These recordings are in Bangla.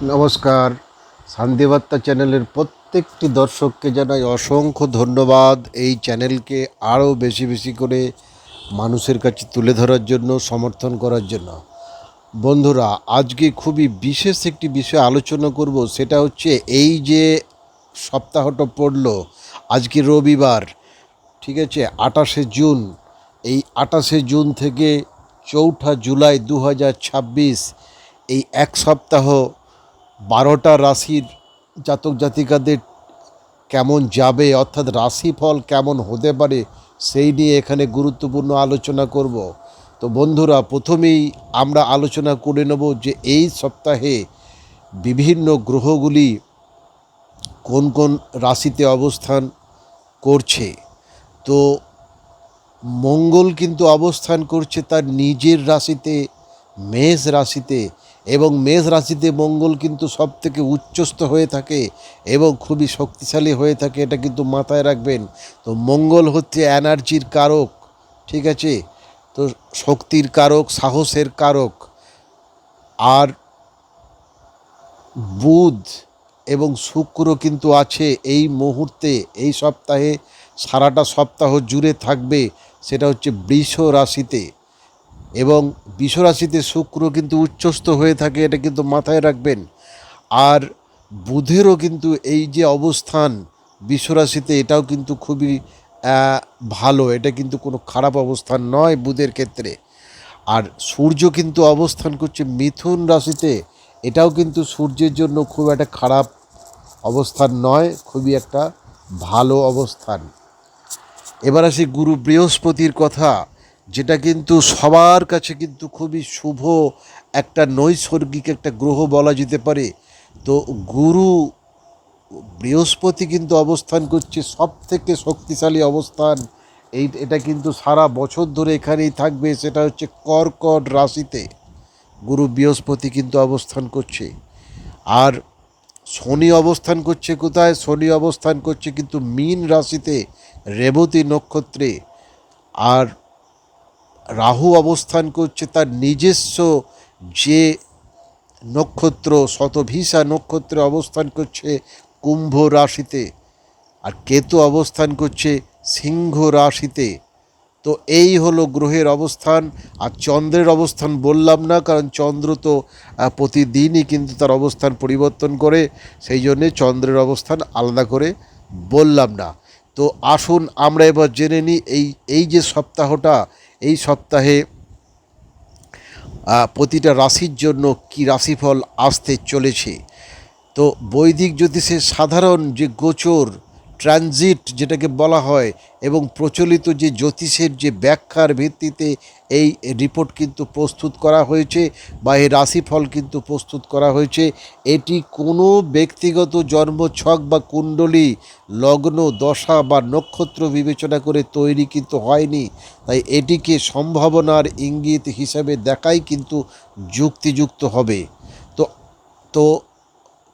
নমস্কার। শান্তিবার্তা চ্যানেলের প্রত্যেকটি দর্শককে জানাই অসংখ্য ধন্যবাদ। এই চ্যানেলকে আরও বেশি বেশি করে মানুষের কাছে তুলে ধরার জন্য, সমর্থন করার জন্য। বন্ধুরা, আজকে খুবই বিশেষ একটি বিষয় আলোচনা করব। সেটা হচ্ছে এই যে সপ্তাহটা পড়ল, আজকে রবিবার, ঠিক আছে, 28শে জুন। এই 28শে জুন থেকে 4ঠা জুলাই 2026, এই এক সপ্তাহ 12টা রাশির জাতক জাতিকাদের কেমন যাবে, অর্থাৎ রাশিফল কেমন হতে পারে, সেই নিয়ে এখানে গুরুত্বপূর্ণ আলোচনা করব। তো বন্ধুরা, প্রথমেই আমরা আলোচনা করে নেব যে এই সপ্তাহে বিভিন্ন গ্রহগুলি কোন কোন রাশিতে অবস্থান করছে। তো মঙ্গল কিন্তু অবস্থান করছে তার নিজের রাশিতে, মেষ রাশিতে, এবং মেষ রাশিতে মঙ্গল কিন্তু সব থেকে উচ্চস্থ হয়ে থাকে এবং খুবই শক্তিশালী হয়ে থাকে, এটা কিন্তু মাথায় রাখবেন। তো মঙ্গল হচ্ছে এনার্জির কারক, ঠিক আছে, তো শক্তির কারক, সাহসের কারক। আর বুধ এবং শুক্র কিন্তু আছে এই মুহূর্তে, এই সপ্তাহে, সারাটা সপ্তাহ জুড়ে থাকবে, সেটা হচ্ছে বৃষ রাশিতে। এবং বৃষ রাশিতে শুক্র কিন্তু উচ্চস্থ হয়ে থাকে, এটা কিন্তু মাথায় রাখবেন। আর বুধেরও কিন্তু এই যে অবস্থান বৃষ রাশিতে, এটাও কিন্তু খুবই ভালো, এটা কিন্তু কোনো খারাপ অবস্থান নয় বুধের ক্ষেত্রে। আর সূর্য কিন্তু অবস্থান করছে মিথুন রাশিতে, এটাও কিন্তু সূর্যের জন্য খুব একটা খারাপ অবস্থান নয়, খুবই একটা ভালো অবস্থান। এবার আসি গুরু বৃহস্পতির কথা, যেটা কিন্তু সবার কাছে কিন্তু খুবই শুভ একটা নৈসর্গিক একটা গ্রহ বলা যেতে পারে। তো গুরু বৃহস্পতি কিন্তু অবস্থান করছে সব থেকে শক্তিশালী অবস্থান। এটা কিন্তু সারা বছর ধরে এখানেই থাকবে, সেটা হচ্ছে কর্কট রাশিতে গুরু বৃহস্পতি কিন্তু অবস্থান করছে। আর শনি অবস্থান করছে কোথায়? শনি অবস্থান করছে কিন্তু মীন রাশিতে, রেবতী নক্ষত্রে। আর রাহু অবস্থান করছে তার নিজস্ব যে নক্ষত্র, শতভিসা নক্ষত্রে অবস্থান করছে কুম্ভ রাশিতে। আর কেতু অবস্থান করছে সিংহ রাশিতে। তো এই হলো গ্রহের অবস্থান। আর চন্দ্রের অবস্থান বললাম না, কারণ চন্দ্র তো প্রতিদিনই কিন্তু তার অবস্থান পরিবর্তন করে, সেই জন্যে চন্দ্রের অবস্থান আলাদা করে বললাম না। তো আসুন আমরা এবার জেনে নিই এই যে সপ্তাহটা, এই সপ্তাহে প্রতিটা রাশির জন্য কি রাশিফল আসতে চলেছে। তো বৈদিক জ্যোতিষের সাধারণ যে গোচর, ট্রানজিট যেটাকে বলা হয়, এবং প্রচলিত যে জ্যোতিষের যে ব্যাখ্যার ভিত্তিতে এই রিপোর্ট কিন্তু প্রস্তুত করা হয়েছে, বা এই রাশিফল কিন্তু প্রস্তুত করা হয়েছে। এটি কোনো ব্যক্তিগত জন্মছক বা কুণ্ডলী, লগ্ন, দশা বা নক্ষত্র বিবেচনা করে তৈরি কিন্তু হয়নি। তাই এটিকে সম্ভাবনার ইঙ্গিত হিসাবে দেখাই কিন্তু যুক্তিযুক্ত হবে। তো তো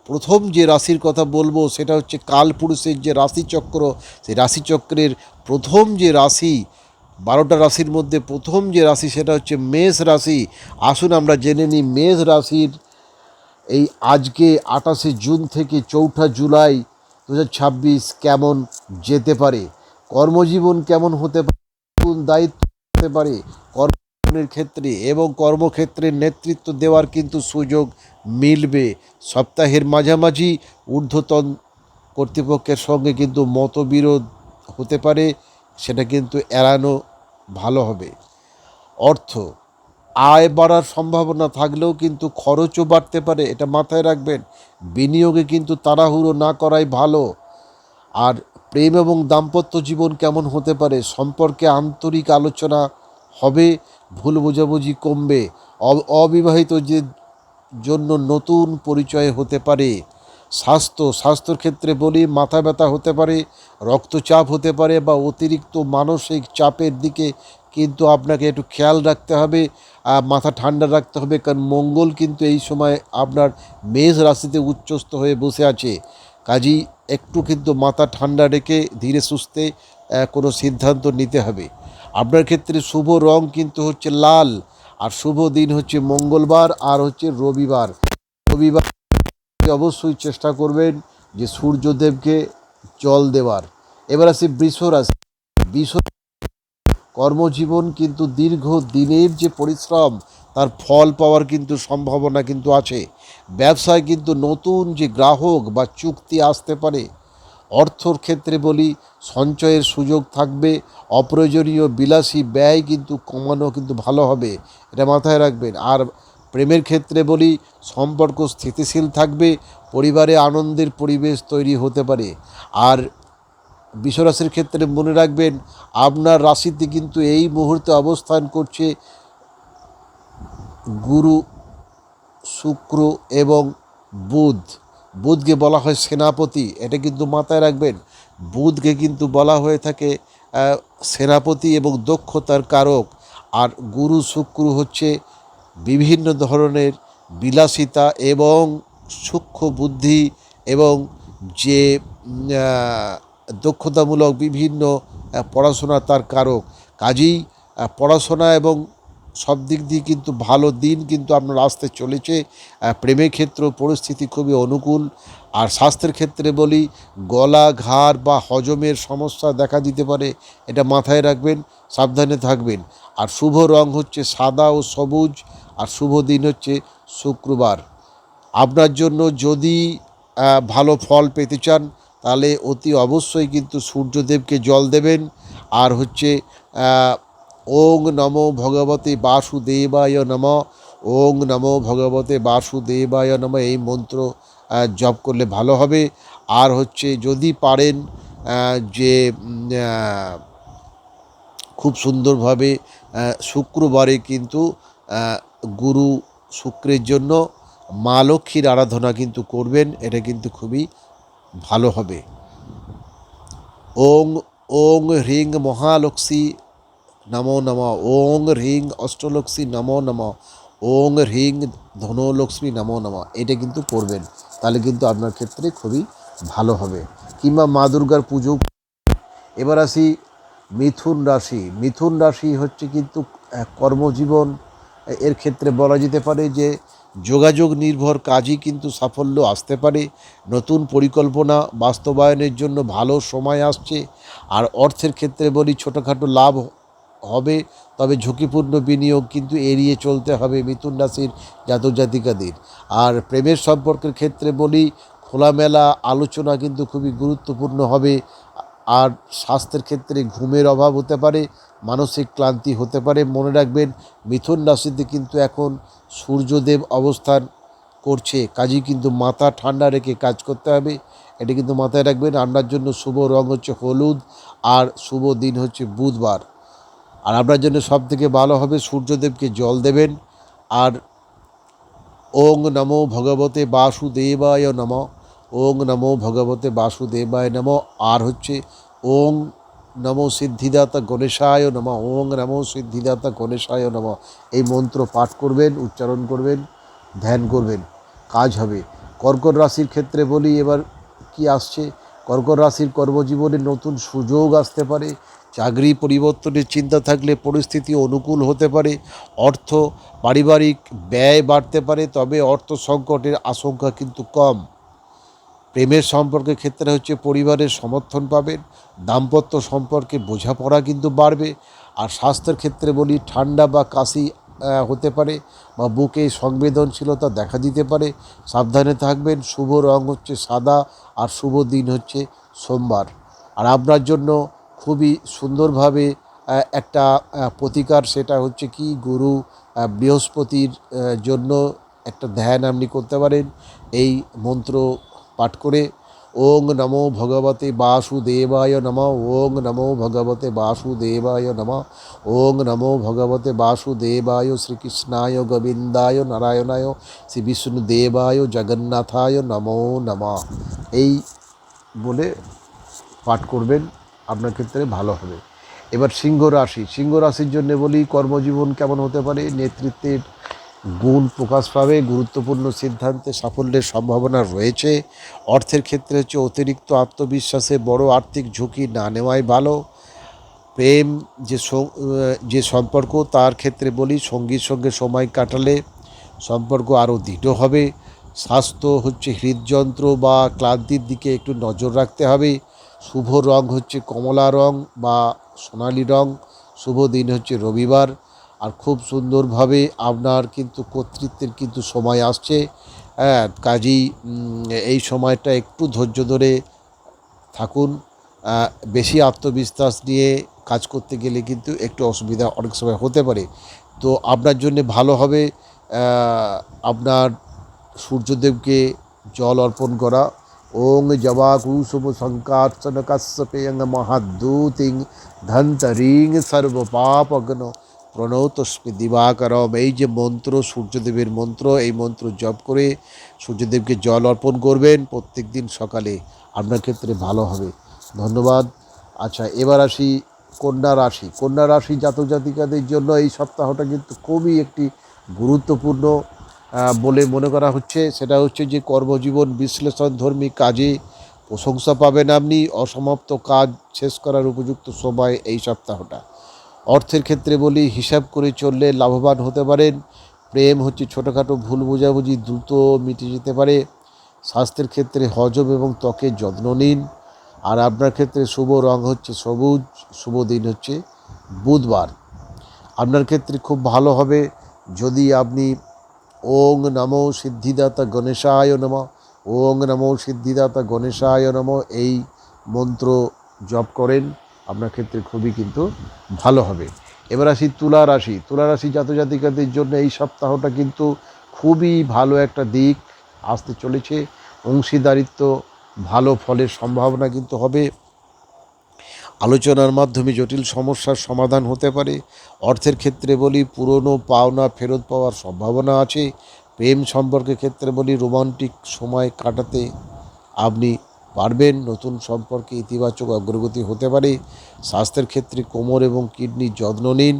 প্রথম যে রাশির কথা বলবো সেটা হচ্ছে কালপুরুষের যে রাশিচক্র, সেই রাশিচক্রের প্রথম যে রাশি, 12টা রাশির মধ্যে প্রথম যে রাশি সেটা হচ্ছে মেষ রাশি। আসুন আমরা জেনে নিই মেষ রাশির এই আজকে 28শে জুন থেকে 4ঠা জুলাই 2026 কেমন যেতে পারে, কর্মজীবন কেমন হতে পারে, কোন দায়িত্ব হতে পারে কর্মের ক্ষেত্রে, এবং কর্মক্ষেত্রে নেতৃত্ব দেওয়ার কিন্তু সুযোগ মিলবে। সপ্তাহের মাঝামাঝি ঊর্ধ্বতন কর্তৃপক্ষের সঙ্গে কিন্তু মতবিরোধ হতে পারে, সেটা কিন্তু এড়ানো ভালো হবে। অর্থ, আয় বাড়ার সম্ভাবনা থাকলেও কিন্তু খরচও বাড়তে পারে, এটা মাথায় রাখবেন। বিনিয়োগে কিন্তু তাড়াহুড়ো না করাই ভালো। আর প্রেম এবং দাম্পত্য জীবন কেমন হতে পারে, সম্পর্কে আন্তরিক আলোচনা হবে, ভুল বোঝাবুঝি কমবে, অবিবাহিত যে জন্য নতুন পরিচয় হতে পারে। স্বাস্থ্যর ক্ষেত্রে বলি, মাথা ব্যথা হতে পারে, রক্তচাপ হতে পারে, বা অতিরিক্ত মানসিক চাপের দিকে কিন্তু আপনাকে একটু খেয়াল রাখতে হবে, মাথা ঠান্ডা রাখতে হবে, কারণ মঙ্গল কিন্তু এই সময় আপনার মেষ রাশিতে উচ্চস্থ হয়ে বসে আছে। কাজেই একটু কিন্তু মাথা ঠান্ডা রেখে ধীরে সুস্থে কোনো সিদ্ধান্ত নিতে হবে। আপনার ক্ষেত্রে শুভ রং কিন্তু হচ্ছে লাল, আর শুভ দিন হচ্ছে মঙ্গলবার আর হচ্ছে রবিবার। অবশ্যই চেষ্টা করবেন যে সূর্যদেবকে জল দেওয়ার। এবার আসি বৃষ রাশি। বৃষ কর্মজীবন কিন্তু দীর্ঘ দিনের যে পরিশ্রম তার ফল পাওয়ার কিন্তু সম্ভাবনা কিন্তু আছে। ব্যবসায় কিন্তু নতুন যে গ্রাহক বা চুক্তি আসতে পারে। অর্থর ক্ষেত্রে বলি সঞ্চয়ের সুযোগ থাকবে। অপ্রয়োজনীয় বিলাসী ব্যয় কিন্তু কমানো কিন্তু ভালো হবে, এটা মাথায় রাখবেন। আর প্রেমের ক্ষেত্রে বলি সম্পর্ক স্থিতিশীল থাকবে, পরিবারে আনন্দের পরিবেশ তৈরি হতে পারে। আর বিশ্বরাশির ক্ষেত্রে মনে রাখবেন আপনার রাশিতে কিন্তু এই মুহূর্তে অবস্থান করছে গুরু, শুক্র এবং বুধ। বুধকে বলা হয় সেনাপতি, এটা কিন্তু মাথায় রাখবেন। বুধকে কিন্তু বলা হয়ে থাকে সেনাপতি এবং দক্ষতার কারক। আর গুরু শুক্র হচ্ছে বিভিন্ন ধরনের বিলাসিতা এবং সূক্ষ্ম বুদ্ধি এবং যে দক্ষতামূলক বিভিন্ন পড়াশোনা তার কারক। কাজেই পড়াশোনা এবং সব দিক দিয়ে কিন্তু ভালো দিন কিন্তু আপনার আসতে চলেছে। প্রেমের ক্ষেত্রে পরিস্থিতি খুবই অনুকূল। আর স্বাস্থ্যের ক্ষেত্রে বলি গলা, ঘাড় বা হজমের সমস্যা দেখা দিতে পারে, এটা মাথায় রাখবেন, সাবধানে থাকবেন। আর শুভ রং হচ্ছে সাদা ও সবুজ। আর শুভ দিন হচ্ছে শুক্রবার। আপনার জন্য যদি ভালো ফল পেতে চান তাহলে অতি অবশ্যই কিন্তু সূর্যদেবকে জল দেবেন। আর হচ্ছে ওং নমো ভগবতে বাসুদেবায় নম, ওং নমো ভগবতে বাসুদেবায় নম, এই মন্ত্র জপ করলে ভালো হবে। আর হচ্ছে যদি পারেন যে খুব সুন্দরভাবে শুক্রবারে কিন্তু গুরু শুক্রের জন্য মা লক্ষ্মীর আরাধনা কিন্তু করবেন, এটা কিন্তু খুবই ভালো হবে। ওং ওং হ্রিং মহালক্ষ্মী নমো নমঃ, ওং হ্রিং অষ্টলক্ষ্মী নমো নমঃ, ওং হ্রিং ধনলক্ষ্মী নমো নমঃ, এটা কিন্তু করবেন, তাহলে কিন্তু আপনার ক্ষেত্রে খুবই ভালো হবে। কিংবা মা দুর্গার পুজো। এবার আসি মিথুন রাশি। মিথুন রাশি হচ্ছে কিন্তু কর্মজীবন, এর ক্ষেত্রে বলা যেতে পারে যে যোগাযোগ নির্ভর কাজই কিন্তু সাফল্য আসতে পারে। নতুন পরিকল্পনা বাস্তবায়নের জন্য ভালো সময় আসছে। আর অর্থের ক্ষেত্রে বলি ছোটোখাটো লাভ হবে, তবে ঝুঁকিপূর্ণ বিনিয়োগ কিন্তু এড়িয়ে চলতে হবে মিথুন রাশির জাতক জাতিকাদের। আর প্রেমের সম্পর্কের ক্ষেত্রে বলি খোলামেলা আলোচনা কিন্তু খুবই গুরুত্বপূর্ণ হবে। আর স্বাস্থ্যের ক্ষেত্রে ঘুমের অভাব হতে পারে, মানসিক ক্লান্তি হতে পারে। মনে রাখবেন মিথুন রাশিতে কিন্তু এখন সূর্যদেব অবস্থান করছে, কাজেই কিন্তু মাথা ঠান্ডা রেখে কাজ করতে হবে, এটা কিন্তু মাথায় রাখবেন। আপনার জন্য শুভ রং হচ্ছে হলুদ আর শুভ দিন হচ্ছে বুধবার। আর আপনার জন্য সবথেকে ভালো হবে সূর্যদেবকে জল দেবেন। আর ওং নমো ভগবতে বাসুদেবায় নম, ওং নমো ভগবতে বাসুদেবায় নম। আর হচ্ছে ওং নমো সিদ্ধিদাতা গণেশায় নম, ওং নমো সিদ্ধিদাতা গণেশায় নম, এই মন্ত্র পাঠ করবেন, উচ্চারণ করবেন, ধ্যান করবেন, কাজ হবে। কর্কট রাশির ক্ষেত্রে বলি এবার কি আসছে। কর্কট রাশির কর্মজীবনে নতুন সুযোগ আসতে পারে। চাকরি পরিবর্তনের চিন্তা থাকলে পরিস্থিতি অনুকূল হতে পারে। অর্থ, পারিবারিক ব্যয় বাড়তে পারে, তবে অর্থ সংকটের আশঙ্কা কিন্তু কম। প্রেমের সম্পর্কের ক্ষেত্রে হচ্ছে পরিবারের সমর্থন পাবেন। দাম্পত্য সম্পর্কে বোঝাপড়া কিন্তু বাড়বে। আর স্বাস্থ্যের ক্ষেত্রে বলি ঠান্ডা বা কাশি হতে পারে বা বুকে সংবেদনশীলতা দেখা দিতে পারে, সাবধানে থাকবেন। শুভ রং হচ্ছে সাদা আর শুভ দিন হচ্ছে সোমবার। আর আপনার জন্য খুবই সুন্দরভাবে একটা প্রতিকার, সেটা হচ্ছে কি গুরু বৃহস্পতির জন্য একটা ধ্যান আপনি করতে পারেন এই মন্ত্র পাঠ করে। ওং নমো ভগবতে বাসুদেবায় নমঃ, ওং নমো ভগবতে বাসুদেবায় নমঃ, ওং নমো ভগবতে বাসুদেবায় শ্রীকৃষ্ণায় গোবিন্দায় নারায়ণায় শ্রী বিষ্ণুদেবায় জগন্নাথায় নমো নমঃ, এই বলে পাঠ করবেন, আপনার ক্ষেত্রে ভালো হবে। এবার সিংহ রাশি। সিংহ রাশির জন্য বলি কর্মজীবন কেমন হতে পারে। নেতৃত্বের গুণ প্রকাশ পাবে, গুরুত্বপূর্ণ সিদ্ধান্তে সাফল্যের সম্ভাবনা রয়েছে। অর্থের ক্ষেত্রে হচ্ছে অতিরিক্ত আত্মবিশ্বাসে বড় আর্থিক ঝুঁকি না নেওয়াই ভালো। প্রেম যে সম্পর্ক তার ক্ষেত্রে বলি সঙ্গীর সঙ্গে সময় কাটালে সম্পর্ক আরও দৃঢ় হবে। স্বাস্থ্য হচ্ছে হৃদযন্ত্র বা ক্লান্তির দিকে একটু নজর রাখতে হবে। শুভ রং হচ্ছে কমলা রং বা সোনালি রং। শুভ দিন হচ্ছে রবিবার। আর খুব সুন্দরভাবে আপনার কিন্তু কর্তৃত্বের কিন্তু সময় আসছে। হ্যাঁ, কাজেই এই সময়টা একটু ধৈর্য ধরে থাকুন। বেশি আত্মবিশ্বাস নিয়ে কাজ করতে গেলে কিন্তু একটু অসুবিধা অনেক সময় হতে পারে। তো আপনার জন্যে ভালো হবে আপনার সূর্যদেবকে জল অর্পণ করা। ওং জবা কুসুম সংকার্ষণ কাশ্যপেয়ং মহাদ্যুতিং ধন্তরিং সর্বপাপগ্ন প্রণতস্মি দিবাকরম। এই যে মন্ত্র, সূর্যদেবের মন্ত্র, এই মন্ত্র জপ করে সূর্যদেবকে জল অর্পণ করবেন প্রত্যেক দিন সকালে। আপনার ক্ষেত্রে ভালো হবে। ধন্যবাদ। আচ্ছা, এবার আসি কন্যা রাশি। কন্যা রাশি জাতক জাতিকাদের জন্য এই সপ্তাহটা কিন্তু খুবই একটি গুরুত্বপূর্ণ বলে মনে করা হচ্ছে। সেটা হচ্ছে যে কর্মজীবন বিশ্লেষণধর্মী কাজে প্রশংসা পাবেন আপনি। অসমাপ্ত কাজ শেষ করার উপযুক্ত সময় এই সপ্তাহটা। অর্থের ক্ষেত্রে বলি, হিসাব করে চললে লাভবান হতে পারেন। প্রেম হচ্ছে ছোটোখাটো ভুল বোঝাবুঝি দ্রুত মিটে যেতে পারে। স্বাস্থ্যের ক্ষেত্রে হজম এবং ত্বকের যত্ন নিন। আর আপনার ক্ষেত্রে শুভ রং হচ্ছে সবুজ। শুভ দিন হচ্ছে বুধবার। আপনার ক্ষেত্রে খুব ভালো হবে যদি আপনি ওং নমো সিদ্ধিদাতা গণেশায় নমঃ, ওং নমো সিদ্ধিদাতা গণেশায় নমঃ এই মন্ত্র জপ করেন। আপনার ক্ষেত্রে খুবই কিন্তু ভালো হবে। এবার আসি তুলা রাশি। তুলা রাশি জাতক জাতিকাদের জন্য এই সপ্তাহটা কিন্তু খুবই ভালো একটা দিক আসতে চলেছে। অংশীদারিত্ব ভালো ফলের সম্ভাবনা কিন্তু হবে। আলোচনার মাধ্যমে জটিল সমস্যার সমাধান হতে পারে। অর্থের ক্ষেত্রে বলি, পুরনো পাওনা ফেরত পাওয়ার সম্ভাবনা আছে। প্রেম সম্পর্কের ক্ষেত্রে বলি, রোমান্টিক সময় কাটাতে আপনি পারবেন। নতুন সম্পর্কে ইতিবাচক অগ্রগতি হতে পারে। স্বাস্থ্যের ক্ষেত্রে কোমর এবং কিডনির যত্ন নিন।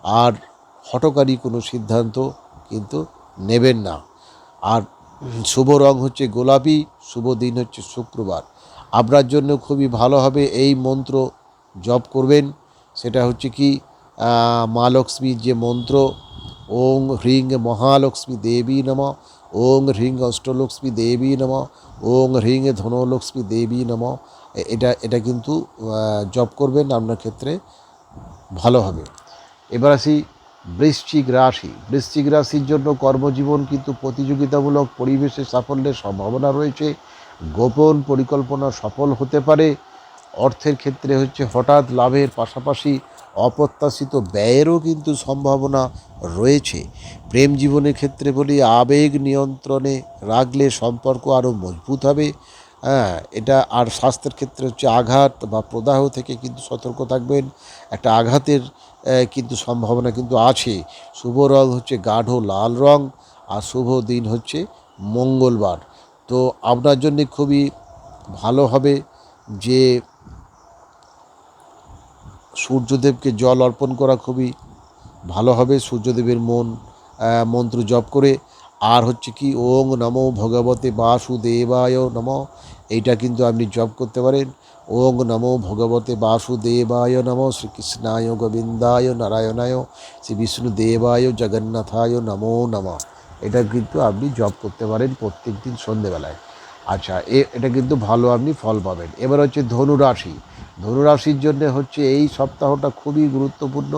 আর হঠকারী কোনো সিদ্ধান্ত কিন্তু নেবেন না। আর শুভ রং হচ্ছে গোলাপি। শুভ দিন হচ্ছে শুক্রবার। আপনার জন্য খুবই ভালো হবে এই মন্ত্র জপ করবেন। সেটা হচ্ছে কি, মা লক্ষ্মীর যে মন্ত্র, ওং হ্রিং মহালক্ষ্মী দেবী নমঃ, ওং হ্রিং অষ্টলক্ষ্মী দেবী নমঃ, ওং হ্রিং ধনলক্ষ্মী দেবী নমঃ, এটা কিন্তু জপ করবেন। আপনার ক্ষেত্রে ভালো হবে। এবার আসি বৃশ্চিক রাশি। বৃশ্চিক রাশির জন্য কর্মজীবন কিন্তু প্রতিযোগিতামূলক পরিবেশে সাফল্যের সম্ভাবনা রয়েছে। গোপন পরিকল্পনা সফল হতে পারে। অর্থের ক্ষেত্রে হচ্ছে হঠাৎ লাভের পাশাপাশি অপ্রত্যাশিত ব্যয়েরও কিন্তু সম্ভাবনা রয়েছে। প্রেম জীবনের ক্ষেত্রে বলি, আবেগ নিয়ন্ত্রণে রাখলে সম্পর্ক আরও মজবুত হবে। হ্যাঁ, এটা। আর স্বাস্থ্যের ক্ষেত্রে হচ্ছে আঘাত বা প্রদাহ থেকে কিন্তু সতর্ক থাকবেন। একটা আঘাতের কিন্তু সম্ভাবনা কিন্তু আছে। শুভ রং হচ্ছে গাঢ় লাল রং। আর শুভ দিন হচ্ছে মঙ্গলবার। তো আপনার জন্য খুবই ভালো হবে যে সূর্যদেবকে জল অর্পণ করা খুবই ভালো হবে। সূর্যদেবের মন্ত্র জপ করে। আর হচ্ছে কি, ওং নমো ভগবতে বাসুদেবায় নমঃ, এইটা কিন্তু আপনি জপ করতে পারেন। ওং নমো ভগবতে বাসুদেবায় নমঃ, শ্রীকৃষ্ণায় গোবিন্দায় নারায়ণায় শ্রী বিষ্ণুদেবায় জগন্নাথায় নমো নমঃ। এটা কিন্তু আপনি জপ করতে পারেন প্রত্যেক দিন সন্ধেবেলায়। আচ্ছা, এটা কিন্তু ভালো আপনি ফল পাবেন। এবার হচ্ছে ধনুরাশি। ধনুরাশির জন্য হচ্ছে এই সপ্তাহটা খুবই গুরুত্বপূর্ণ।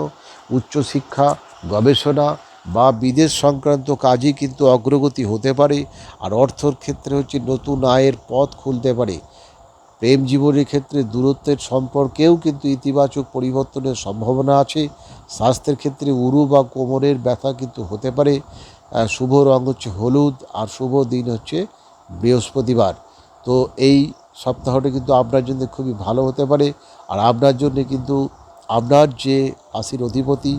উচ্চশিক্ষা, গবেষণা বা বিদেশ সংক্রান্ত কাজে কিন্তু অগ্রগতি হতে পারে। আর অর্থর ক্ষেত্রে হচ্ছে নতুন আয়ের পথ খুলতে পারে। প্রেম জীবনের ক্ষেত্রে দূরত্বের সম্পর্কেও কিন্তু ইতিবাচক পরিবর্তনের সম্ভাবনা আছে। স্বাস্থ্যের ক্ষেত্রে উরু বা কোমরের ব্যথা কিন্তু হতে পারে। শুভ রং হচ্ছে হলুদ। আর শুভ দিন হচ্ছে বৃহস্পতিবার। তো এই সপ্তাহটা কিন্তু আপনার জন্য খুবই ভালো হতে পারে। আর আপনার জন্য কিন্তু আপনার যে রাশির অধিপতি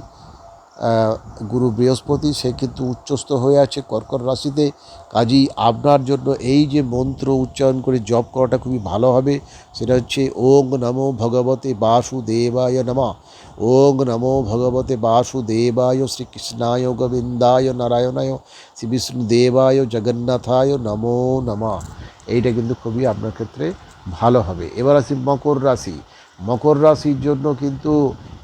গুরু বৃহস্পতি, সে কিন্তু উচ্চস্থ হয়ে আছে কর্কট রাশিতে। কাজেই আপনার জন্য এই যে মন্ত্র উচ্চারণ করে জপ করাটা খুবই ভালো হবে। সেটা হচ্ছে ওং নমো ভগবতে বাসুদেবায় নমঃ, ওং নমো ভগবতে বাসুদেবায় শ্রীকৃষ্ণায় গোবিন্দায় নারায়ণায় শ্রী বিষ্ণুদেবায় জগন্নাথায় নমো নমঃ। এইটা কিন্তু খুবই আপনার ক্ষেত্রে ভালো হবে। এবার আসি মকর রাশি। মকর রাশির জন্য কিন্তু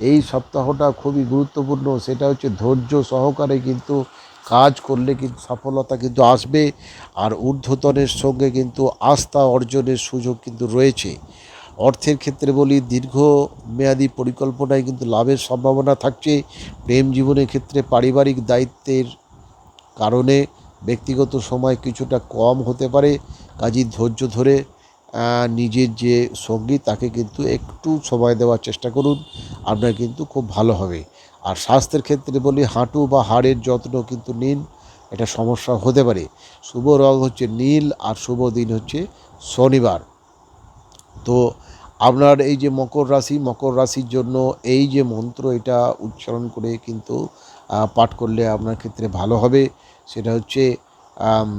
এই সপ্তাহটা খুবই গুরুত্বপূর্ণ। সেটা হচ্ছে ধৈর্য সহকারে কিন্তু কাজ করলে কিন্তু সফলতা কিন্তু আসবে। আর ঊর্ধ্বতনের সঙ্গে কিন্তু আস্থা অর্জনের সুযোগ কিন্তু রয়েছে। অর্থের ক্ষেত্রে বলি, দীর্ঘমেয়াদী পরিকল্পনায় কিন্তু লাভের সম্ভাবনা থাকছে। প্রেম জীবনের ক্ষেত্রে পারিবারিক দায়িত্বের কারণে ব্যক্তিগত সময় কিছুটা কম হতে পারে। কাজেই ধৈর্য ধরে নিজের যে সঙ্গী তাকে কিন্তু একটু সময় দেওয়ার চেষ্টা করুন, আপনার কিন্তু খুব ভালো হবে। আর স্বাস্থ্যের ক্ষেত্রে বলি, হাঁটু বা হাড়ের যত্ন কিন্তু নিন, এটা সমস্যা হতে পারে। শুভ রং হচ্ছে নীল আর শুভ দিন হচ্ছে শনিবার। তো আপনার এই যে মকর রাশির জন্য এই যে মন্ত্র, এটা উচ্চারণ করে কিন্তু পাঠ করলে আপনার ক্ষেত্রে ভালো হবে। সেটা হচ্ছে আম,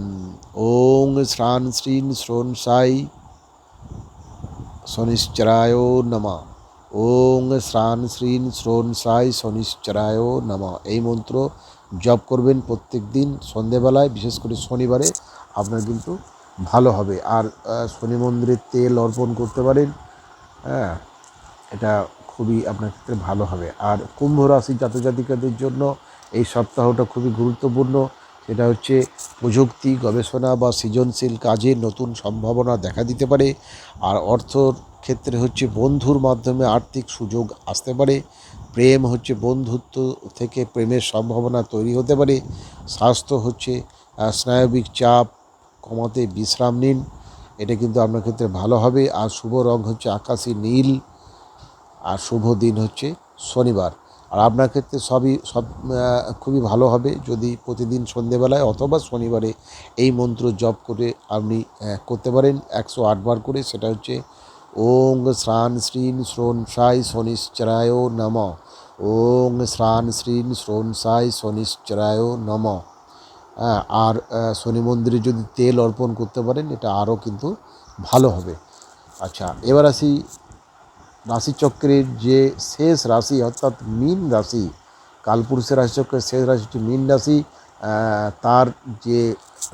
ওং শ্রাণ শ্রীন শ্রোণ সাই শনিশ্চরায় নমঃ। ওং শ্রাণ শ্রীন শ্রোণ সাই শনিশ্চরায় নমঃ। এই মন্ত্র জপ করবেন প্রত্যেক দিন সন্ধেবেলায়, বিশেষ করে শনিবারে আপনার কিন্তু ভালো হবে। আর শনি মন্দিরে তেল অর্পণ করতে পারেন, হ্যাঁ, এটা খুবই আপনার ক্ষেত্রে ভালো হবে। আর কুম্ভ রাশি জাতজাতিকাদের জন্য এই সপ্তাহটা খুবই গুরুত্বপূর্ণ। সেটা হচ্ছে প্রযুক্তি, গবেষণা বা সৃজনশীল কাজে নতুন সম্ভাবনা দেখা দিতে পারে। আর অর্থর ক্ষেত্রে হচ্ছে বন্ধুর মাধ্যমে আর্থিক সুযোগ আসতে পারে। প্রেম হচ্ছে বন্ধুত্ব থেকে প্রেমের সম্ভাবনা তৈরি হতে পারে। স্বাস্থ্য হচ্ছে স্নায়বিক চাপ কমাতে বিশ্রাম নিন, এটা কিন্তু আপনার ক্ষেত্রে ভালো হবে। আর শুভ রং হচ্ছে আকাশি নীল আর শুভ দিন হচ্ছে শনিবার। আর আপনার ক্ষেত্রে সব খুবই ভালো হবে যদি প্রতিদিন সন্ধেবেলায় অথবা শনিবারে এই মন্ত্র জপ করে আপনি করতে পারেন 108 বার করে। সেটা হচ্ছে ওং শ্রাণ শ্রীন শ্রোণ সাই শনিশ্চরায় নমঃ। ওং শ্রাণ শ্রীন শ্রোণ সাই শনিশ্চরায় নমঃ। আর শনি মন্দিরে যদি তেল অর্পণ করতে পারেন, এটা আরও কিন্তু ভালো হবে। আচ্ছা, এবার আসি রাশিচক্রের যে শেষ রাশি অর্থাৎ মীন রাশি। কালপুরুষের রাশিচক্রের শেষ রাশি হচ্ছে মীন রাশি। তার যে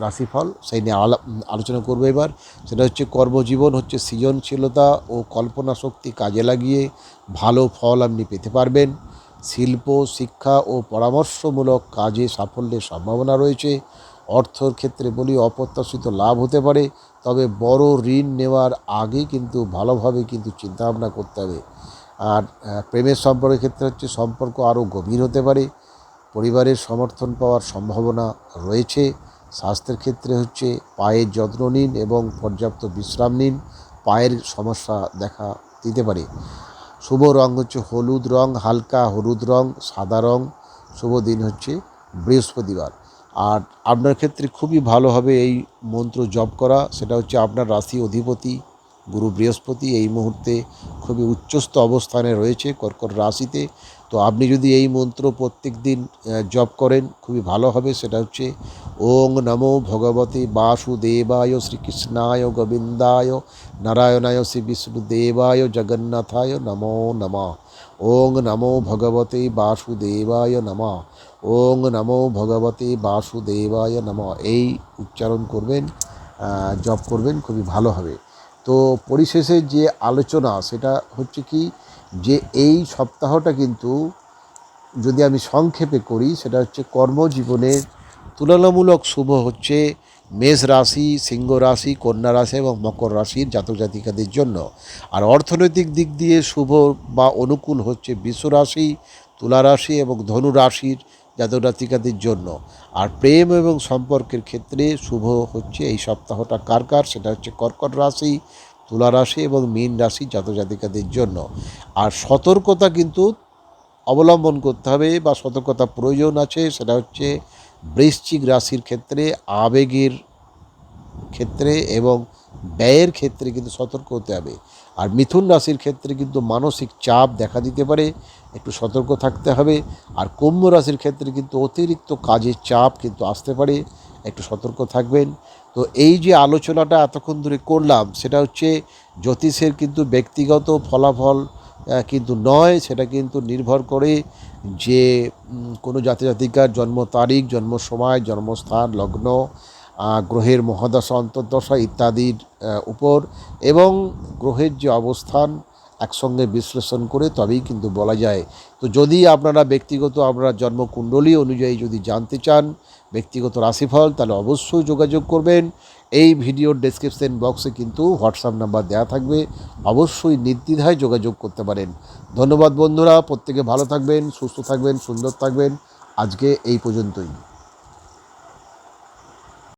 রাশিফল সেই নিয়ে আলোচনা করবো এবার। সেটা হচ্ছে কর্মজীবন হচ্ছে সৃজনশীলতা ও কল্পনা শক্তি কাজে লাগিয়ে ভালো ফল আপনি পেতে পারবেন। শিল্প, শিক্ষা ও পরামর্শমূলক কাজে সাফল্যের সম্ভাবনা রয়েছে। অর্থর ক্ষেত্রে বলি, অপ্রত্যাশিত লাভ হতে পারে, তবে বড় ঋণ নেওয়ার আগে কিন্তু ভালোভাবে কিন্তু চিন্তাভাবনা করতে হবে। আর প্রেমের সম্পর্কের ক্ষেত্রে হচ্ছে সম্পর্ক আরও গভীর হতে পারে, পরিবারের সমর্থন পাওয়ার সম্ভাবনা রয়েছে। স্বাস্থ্যের ক্ষেত্রে হচ্ছে পায়ের যত্ন নিন এবং পর্যাপ্ত বিশ্রাম নিন, পায়ের সমস্যা দেখা দিতে পারে। শুভ রং হচ্ছে হলুদ রং, হালকা হলুদ রং, সাদা রং। শুভ দিন হচ্ছে বৃহস্পতিবার। আর আপনার ক্ষেত্রে খুবই ভালো হবে এই মন্ত্র জপ করা। সেটা হচ্ছে আপনার রাশি অধিপতি গুরু বৃহস্পতি এই মুহূর্তে খুবই উচ্চস্থ অবস্থানে রয়েছে কর্কট রাশিতে। তো আপনি যদি এই মন্ত্র প্রত্যেক দিন জপ করেন খুবই ভালো হবে। সেটা হচ্ছে ওং নমো ভগবতে বাসুদেবায় শ্রীকৃষ্ণায় গোবিন্দায় নারায়ণায় শ্রী বিষ্ণুদেবায় জগন্নাথায় নমো নমঃ। ওং নমো ভগবতে বাসুদেবায় নমঃ। ওং নমো ভগবতে বাসুদেবায় নমঃ। এই উচ্চারণ করবেন, জপ করবেন, খুবই ভালো হবে। তো পরিশেষে যে আলোচনা সেটা হচ্ছে কি, যে এই সপ্তাহটা কিন্তু যদি আমি সংক্ষেপে করি, সেটা হচ্ছে কর্মজীবনের তুলনামূলক শুভ হচ্ছে মেষ রাশি, সিংহ রাশি, কন্যা রাশি এবং মকর রাশির জাতক জাতিকাদের জন্য। আর অর্থনৈতিক দিক দিয়ে শুভ বা অনুকূল হচ্ছে বৃষ রাশি, তুলা রাশি এবং ধনু রাশির জাতক জাতিকাদের জন্য। আর প্রেম এবং সম্পর্কের ক্ষেত্রে শুভ হচ্ছে এই সপ্তাহটা কার সেটা হচ্ছে কর্কট রাশি, তুলা রাশি এবং মীন রাশি জাতক জাতিকাদের জন্য। আর সতর্কতা কিন্তু অবলম্বন করতে হবে বা সতর্কতা প্রয়োজন আছে। সেটা হচ্ছে বৃশ্চিক রাশির ক্ষেত্রে আবেগের ক্ষেত্রে এবং ব্যয়ের ক্ষেত্রে কিন্তু সতর্ক হতে হবে। আর মিথুন রাশির ক্ষেত্রে কিন্তু মানসিক চাপ দেখা দিতে পারে, একটু সতর্ক থাকতে হবে। আর কুম্ভ রাশির ক্ষেত্রে কিন্তু অতিরিক্ত কাজের চাপ কিন্তু আসতে পারে, একটু সতর্ক থাকবেন। তো এই যে আলোচনাটা এতক্ষণ ধরে করলাম, সেটা হচ্ছে জ্যোতিষের কিন্তু ব্যক্তিগত ফলাফল কিন্তু নয়। সেটা কিন্তু নির্ভর করে যে কোনো জাতিকার জন্ম তারিখ, জন্ম সময়, জন্মস্থান, লগ্ন, গ্রহের মহাদশা, অন্তর্দশা ইত্যাদির উপর, এবং গ্রহের যে অবস্থান একসঙ্গে বিশ্লেষণ করে তবেই কিন্তু বলা যায়। তো যদি আপনারা ব্যক্তিগত আপনার জন্মকুণ্ডলী অনুযায়ী যদি জানতে চান ব্যক্তিগত রাশিফল, তাহলে অবশ্যই যোগাযোগ করবেন। এই ভিডিওর ডেসক্রিপশন বক্সে কিন্তু হোয়াটসঅ্যাপ নাম্বার দেওয়া থাকবে, অবশ্যই নির্দ্বিধায় যোগাযোগ করতে পারেন। ধন্যবাদ বন্ধুরা, প্রত্যেকে ভালো থাকবেন, সুস্থ থাকবেন, সুন্দর থাকবেন। আজকে এই পর্যন্তই।